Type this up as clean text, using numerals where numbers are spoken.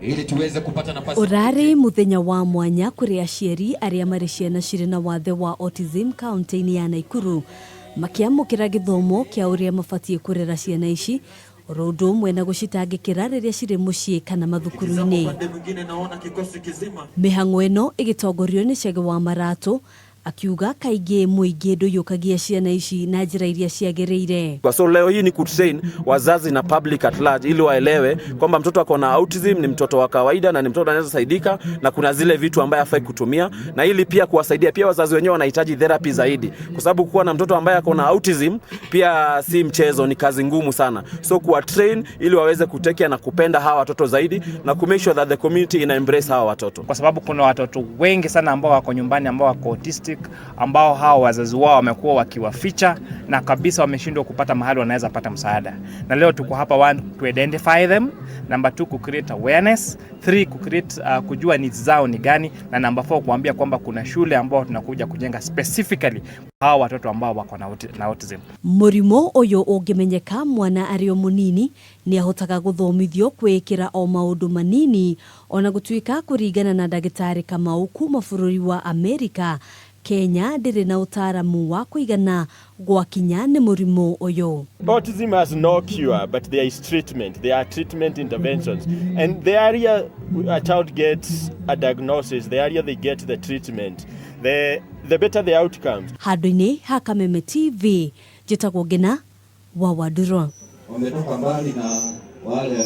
ili tuweze kupata nafasi. Urari muthenya wa mwanya kuri aciari aria mari ciana ciri na wathe wa autism kaunti-ini ya Nakuru makiamukira githomo kia uria mabatie kurera ciana ici rodo mwena gucitangikira riria ciri mucii kana mathukuru-ini. Mihang'o ino igitongorio ni Chege wa Maratu akiuga kaingi muingi nduyukagia ciana ici na njira iria ciagiriire. So leo hii ni kutrain wazazi na public at large ili waelewe kwamba mtoto ako na autism ni mtoto wa kawaida na ni mtoto anaweza saidika na kuna zile vitu ambaye hafai kutumia, na ili pia kuwasaidia pia wazazi wenyewe wanahitaji therapy zaidi, kwa sababu kuwa na mtoto ambaye ako na autism pia si mchezo, ni kazi ngumu sana. So kuwa train ili waweze kutekea na kupenda hawa watoto zaidi na ku make sure that the community ina embrace hawa watoto, kwa sababu kuna watoto wengi sana ambao wako nyumbani ambao wako autistic, ambao hao wazazi wao wamekuwa wakiwaficha na kabisa wameshindwa kupata mahali wanaweza pata msaada. Na leo tuko hapa, 1 to identify them, number 2 ku create awareness, 3 ku create kujua needs zao ni gani, na number 4 kuambia kwamba kuna shule ambao tunakuja kujenga specifically hao watoto ambao wako na autism. Murimo uyu ungimenyeka mwana ario munini ni ahotaga guthomithio kwikira o maundu manini ona gutuika kuringana na ndagitari Kamau kuma bururi wa Amerika. Kenya ndiri na utaramu wa kuigana gwakinya ni murimo uyu. Autism has no cure, but there is treatment. There are treatment interventions, and the area a child gets a diagnosis, the area they get the treatment, the better the outcomes. Handu-ini ha Kameme TV, njitagwo Ngina wa Wadurwa. Wametoka mbali na wale